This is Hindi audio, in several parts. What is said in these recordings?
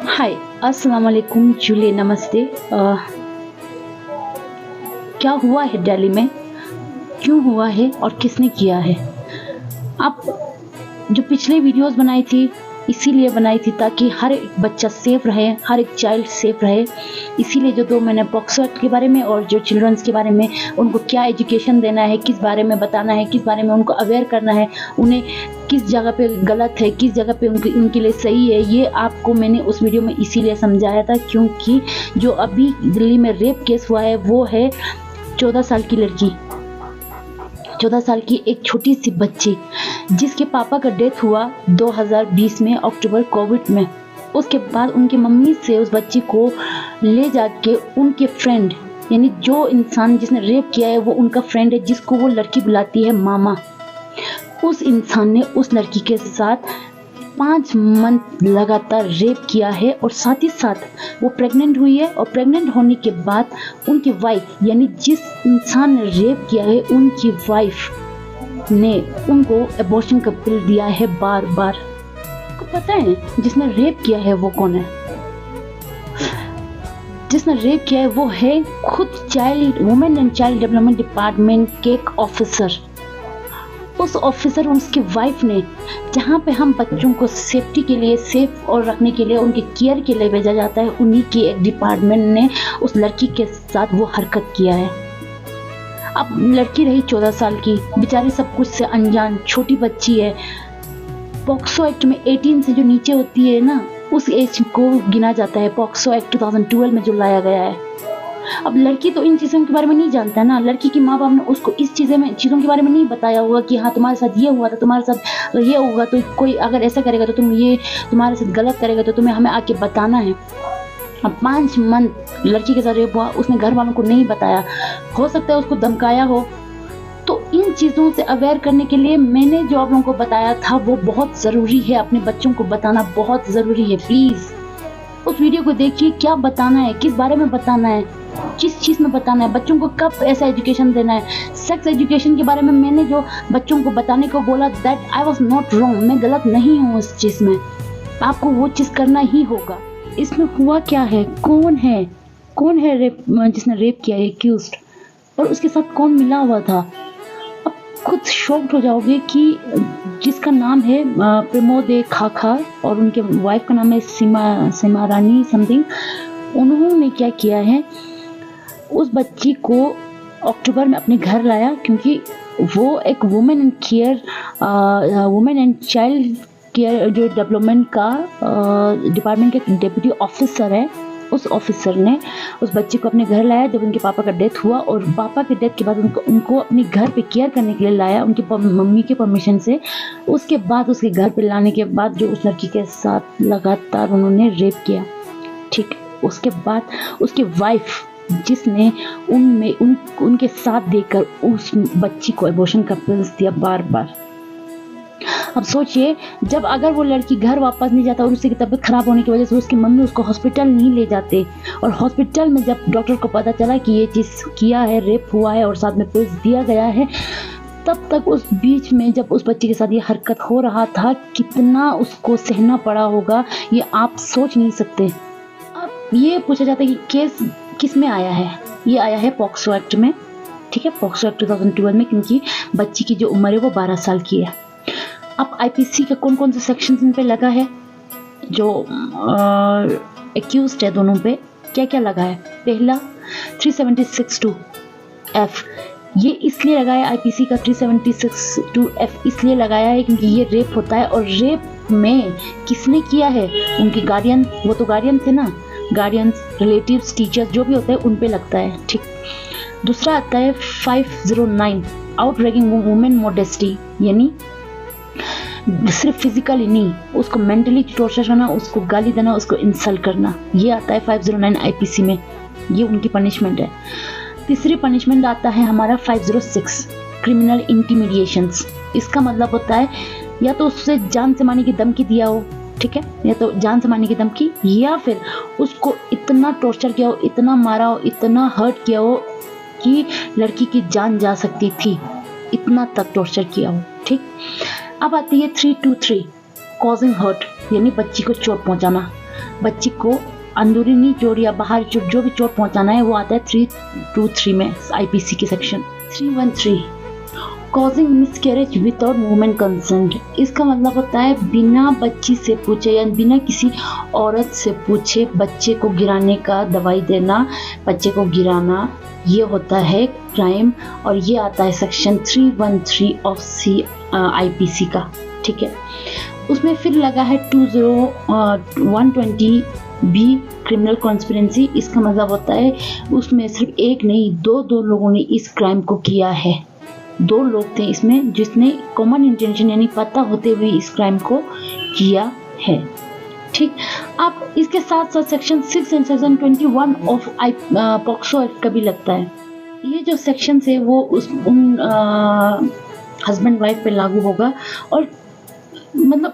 हाय, अस्सलाम वालेकुम, जूलिए, नमस्ते। क्या हुआ है दिल्ली में, क्यों हुआ है और किसने किया है? आप जो पिछले वीडियोस बनाई थी इसीलिए बनाई थी ताकि हर एक बच्चा सेफ रहे, हर एक चाइल्ड सेफ रहे। इसीलिए जो दो मैंने पॉक्सो एक्ट के बारे में और जो चिल्ड्रंस के बारे में उनको क्या एजुकेशन देना है, किस बारे में बताना है, किस बारे में उनको अवेयर करना है, उन्हें किस जगह पे गलत है, किस जगह पे उनके लिए सही है, ये आपको मैंने उस वीडियो में इसीलिए समझाया था क्योंकि जो अभी दिल्ली में रेप केस हुआ है वो है 14 साल की लड़की, 14 साल की एक छोटी सी बच्ची जिसके पापा का डेथ हुआ 2020 में अक्टूबर कोविड में। उसके बाद उनकी मम्मी से उस बच्ची को ले जाके उनके फ्रेंड, यानी जो इंसान जिसने रेप किया है वो उनका फ्रेंड है जिसको वो लड़की बुलाती है मामा, उस इंसान ने उस लड़की के साथ 5 मंथ लगातार रेप किया है और साथ ही साथ वो प्रेग्नेंट हुई है। और प्रेग्नेंट होने के बाद उनकी वाइफ, यानी जिस इंसान ने रेप किया है उनकी वाइफ ने उनको अबॉर्शन का पिल दिया है बार बार। आपको पता है जिसने रेप किया है वो कौन है? जिसने रेप किया है वो है खुद child women and child development department के एक ऑफिसर। उस ऑफिसर और उसकी वाइफ ने, जहाँ पे हम बच्चों को सेफ्टी के लिए, सेफ और रखने के लिए, उनके केयर के लिए भेजा जाता है, उन्हीं की एक डिपार्टमेंट ने उस लड़की के साथ वो हरकत किया है। अब लड़की रही 14 साल की, बेचारी सब कुछ से अनजान छोटी बच्ची है। पॉक्सो एक्ट में 18 से जो नीचे होती है ना, उस एज को गिना जाता है। पॉक्सो एक्ट 2012 में जो लाया गया है। अब लड़की तो इन चीज़ों के बारे में नहीं जानता है ना, लड़की की माँ बाप ने उसको इस चीज़ों के बारे में नहीं बताया होगा कि हाँ तुम्हारे साथ ये हुआ था, तुम्हारे साथ ये होगा, तो कोई अगर ऐसा करेगा तो तुम ये, तुम्हारे साथ गलत करेगा तो तुम्हें हमें आके बताना है। अब 5 मंथ लड़की के साथ रेप हुआ, उसने घर वालों को नहीं बताया, हो सकता है उसको धमकाया हो। तो इन चीज़ों से अवेयर करने के लिए मैंने जो आप लोगों को बताया था वो बहुत ज़रूरी है, अपने बच्चों को बताना बहुत ज़रूरी है। प्लीज़ उस वीडियो को देखिए, क्या बताना है, किस बारे में बताना है, किस चीज़ में बताना है, बच्चों को कब ऐसा एजुकेशन देना है। सेक्स एजुकेशन के बारे में मैंने जो बच्चों को बताने को बोला, that I was not wrong, मैं गलत नहीं हूँ उस चीज़ में, आपको वो चीज़ करना ही होगा। इसमें हुआ क्या है, कौन है रेप, जिसने रेप किया है एक्यूज्ड, और उसके साथ कौन मिला हुआ था। अब खुद शॉक्ड हो जाओगे कि जिसका नाम है प्रमोद खाखा और उनके वाइफ का नाम है सीमा रानी समथिंग, उन्होंने क्या किया है, उस बच्ची को अक्टूबर में अपने घर लाया क्योंकि वो एक वुमेन एंड चाइल्ड केयर जो डेवलपमेंट का डिपार्टमेंट के डिप्टी ऑफिसर है। उस ऑफिसर ने उस बच्ची को अपने घर लाया जब उनके पापा का डेथ हुआ, और पापा के डेथ के बाद उनको अपने घर पे केयर करने के लिए लाया उनकी मम्मी के परमिशन से। उसके बाद उसके घर पे लाने के बाद जो उस लड़की के साथ लगातार उन्होंने रेप किया, ठीक। उसके बाद उसकी वाइफ जिसने उनके साथ देकर उस बच्ची को अबॉर्शन का पिल्स दिया बार बार। अब सोचिए, जब अगर वो लड़की घर वापस नहीं जाता और उसकी तबीयत खराब होने की वजह से उसकी मम्मी उसको हॉस्पिटल नहीं ले जाते, और हॉस्पिटल में जब डॉक्टर को पता चला कि ये चीज़ किया है, रेप हुआ है और साथ में पिल्स दिया गया है, तब तक उस बीच में जब उस बच्ची के साथ ये हरकत हो रहा था, कितना उसको सहना पड़ा होगा ये आप सोच नहीं सकते। अब ये पूछा जाता है कि केस किस में आया है, ये आया है पॉक्सो एक्ट में, ठीक है, पॉक्सो एक्ट 2012 में, क्योंकि बच्ची की जो उम्र है वो 12 साल की है। अब आईपीसी का कौन कौन से सेक्शन इन पे लगा है, जो एक्यूज्ड है दोनों पे क्या क्या लगा है। पहला 376(2)(f, ये इसलिए लगाया आईपीसी का 376(2)(f इसलिए लगाया है क्योंकि ये रेप होता है, और रेप में किसने किया है, उनके गार्डियन, वो तो गार्डियन थे ना, गार्डियंस, रिलेटिव्स, टीचर्स जो भी होते हैं उन पे लगता है, ठीक। दूसरा आता है 509 आउटरैगिंग वुमेन मॉडेस्टी, यानी सिर्फ फिजिकली नहीं, उसको मेंटली टॉर्चर करना, उसको गाली देना, उसको इंसल्ट करना, ये आता है 509 आईपीसी में, ये उनकी पनिशमेंट है। तीसरी पनिशमेंट आता है हमारा 506 क्रिमिनल इंटिमिडिएशंस। इसका मतलब होता है या तो उससे जान से मारने की धमकी दिया हो, ठीक है, या तो जान से मारने की धमकी, या फिर उसको इतना टॉर्चर किया हो, इतना मारा हो, इतना हर्ट किया हो कि लड़की की जान जा सकती थी, इतना तक टॉर्चर किया हो, ठीक। अब आती है 323 कॉजिंग हर्ट, यानी बच्ची को चोट पहुंचाना। बच्ची को अंदरूनी चोट या बाहर चोट जो भी चोट पहुंचाना है वो आता है 323 में आईपीसी के section 313 causing miscarriage without women consent. इसका मतलब होता है बिना बच्ची से पूछे या बिना किसी औरत से पूछे बच्चे को गिराने का दवाई देना, बच्चे को गिराना, ये होता है क्राइम और ये आता है सेक्शन 313 ऑफ आईपीसी का। ठीक है, उसमें फिर लगा है 120 बी क्रिमिनल कॉन्स्पिरेंसी। इसका मतलब होता है उसमें सिर्फ एक नहीं दो लोगों ने इस क्राइम को किया है। 2 लोग थे इसमें जिसने कॉमन इंटेंशन यानी पता होते हुए इस क्राइम को किया है। ठीक, अब इसके साथ साथ section 6 and section 21 of POCSO act का भी लगता है। ये जो सेक्शन है वो उन हस्बैंड वाइफ पे लागू होगा। और मतलब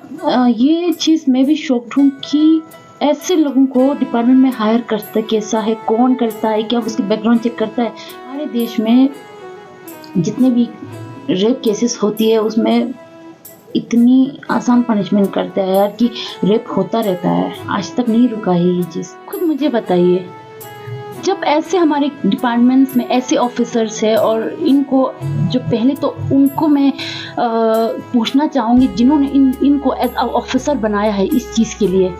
ये चीज़ मैं भी शॉक्ड हूँ कि ऐसे लोगों को डिपार्टमेंट में हायर करता कैसा है, कौन करता है, क्या उसकी बैकग्राउंड चेक करता है। हमारे देश में जितने भी रेप केसेस होती है उसमें इतनी आसान पनिशमेंट करता है यार कि रेप होता रहता है, आज तक नहीं रुका है ये चीज़। खुद मुझे बताइए, जब ऐसे हमारे डिपार्टमेंट्स में ऐसे ऑफिसर्स हैं और इनको जो पहले तो उनको मैं पूछना चाहूँगी जिन्होंने इनको एज ऑफिसर बनाया है इस चीज़ के लिए,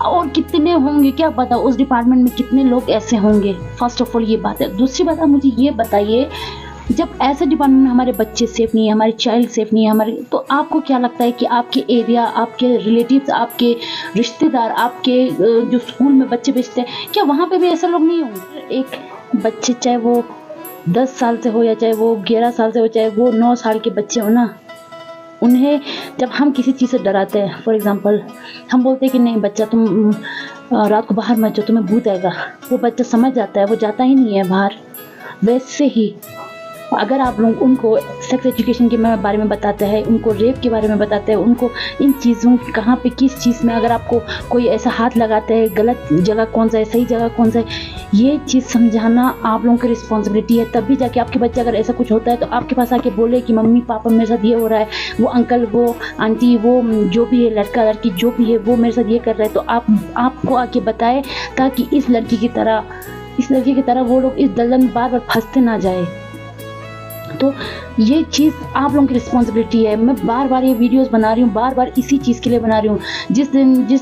और कितने होंगे क्या पता उस डिपार्टमेंट में कितने लोग ऐसे होंगे। फर्स्ट ऑफ ऑल ये बात है। दूसरी बात, आप मुझे ये बताइए, जब ऐसे डिपार्टमेंट में हमारे बच्चे सेफ नहीं है, हमारी चाइल्ड सेफ नहीं है, हमारे, तो आपको क्या लगता है कि आपके एरिया, आपके रिलेटिव्स, आपके रिश्तेदार, आपके जो स्कूल में बच्चे भेजते हैं, क्या वहाँ पे भी ऐसे लोग नहीं होंगे? एक बच्चे चाहे वो 10 साल से हो या चाहे वो 11 साल से हो, चाहे वो 9 साल के बच्चे हो ना, उन्हें जब हम किसी चीज़ से डराते हैं, फॉर एग्जांपल हम बोलते हैं कि नहीं बच्चा तुम रात को बाहर मत जाओ, तुम्हें भूत आएगा, वो बच्चा समझ जाता है, वो जाता ही नहीं है बाहर। वैसे ही अगर आप लोग उनको सेक्स एजुकेशन के बारे में बताते हैं, उनको रेप के बारे में बताते हैं, उनको इन चीज़ों कहाँ पे किस चीज़ में अगर आपको कोई ऐसा हाथ लगाता है, गलत जगह कौन सा है, सही जगह कौन सा है, ये चीज़ समझाना आप लोगों की रिस्पॉन्सिबिलिटी है। तभी जाके आपके बच्चे अगर ऐसा कुछ होता है तो आपके पास आके बोले कि मम्मी पापा मेरे साथ ये हो रहा है, वो अंकल, वो आंटी, वो जो भी है, लड़का लड़की जो भी है, वो मेरे साथ ये कर रहा है, तो आपको आके बताए ताकि इस लड़की की तरह वो लोग इस दलदल में बार बार फंसते ना जाए। तो ये चीज़ आप लोगों की रिस्पॉन्सिबिलिटी है। मैं बार बार ये वीडियोस बना रही हूँ, बार बार इसी चीज़ के लिए बना रही हूँ। जिस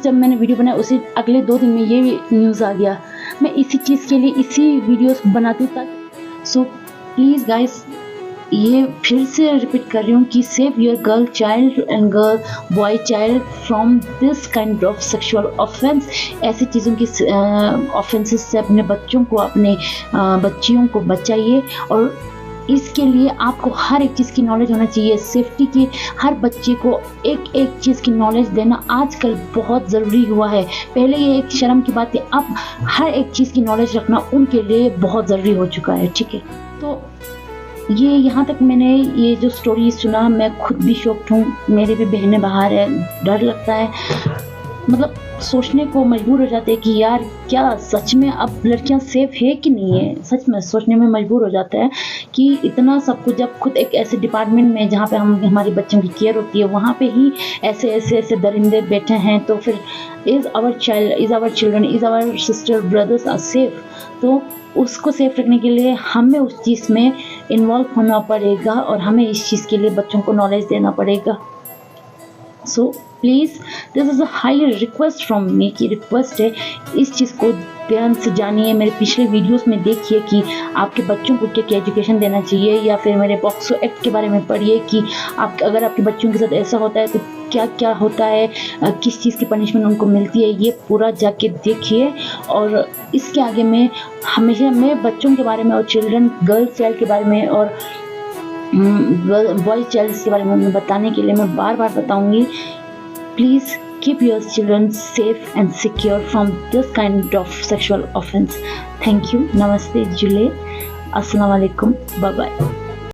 जब मैंने वीडियो बनाया उसी अगले 2 दिन में ये न्यूज़ आ गया। मैं इसी चीज़ के लिए इसी वीडियोस बनाती हूँ ताकि सो प्लीज़ गाइस, ये फिर से रिपीट कर रही हूँ कि save your girl child and boy child from this kind of sexual offence. ऐसी चीज़ों की ऑफेंसेस से अपने बच्चों को, अपने बच्चियों को बचाइए। और इसके लिए आपको हर एक चीज़ की नॉलेज होना चाहिए। सेफ्टी की हर बच्चे को एक चीज़ की नॉलेज देना आजकल बहुत ज़रूरी हुआ है। पहले ये एक शर्म की बात थी, अब हर एक चीज़ की नॉलेज रखना उनके लिए बहुत ज़रूरी हो चुका है। ठीक है, तो ये यहाँ तक मैंने ये जो स्टोरी सुना, मैं खुद भी शॉक्ड हूँ। मेरी भी बहनें बाहर है, डर लगता है, मतलब सोचने को मजबूर हो जाते हैं कि यार क्या सच में अब लड़कियां सेफ है कि नहीं है। सच में सोचने में मजबूर हो जाता है कि इतना सब कुछ, जब खुद एक ऐसे डिपार्टमेंट में जहाँ पे हमारे बच्चों की केयर होती है, वहाँ पे ही ऐसे दरिंदे बैठे हैं, तो फिर is our children, is our sister, brothers are safe. तो उसको सेफ रखने के लिए हमें उस चीज़ में इन्वॉल्व होना पड़ेगा और हमें इस चीज़ के लिए बच्चों को नॉलेज देना पड़ेगा। So please, this is a high request from me, की रिक्वेस्ट है, इस चीज़ को ध्यान से जानिए। मेरे पिछले वीडियोस में देखिए कि आपके बच्चों को क्या एजुकेशन देना चाहिए, या फिर मेरे पॉक्सो एक्ट के बारे में पढ़िए कि अगर आपके बच्चों के साथ ऐसा होता है तो क्या क्या होता है, किस चीज़ की पनिशमेंट उनको मिलती है, ये पूरा जाके देखिए। और इसके आगे मैं हमेशा बच्चों के बारे में और गर्ल चाइल्ड के बारे में और बॉय चाइल्ड के बारे में बताने के लिए मैं बार बार बताऊंगी। Please keep your children safe and secure from this kind of sexual offense. Thank you. Namaste, Jule. Assalamu alaikum. Bye bye.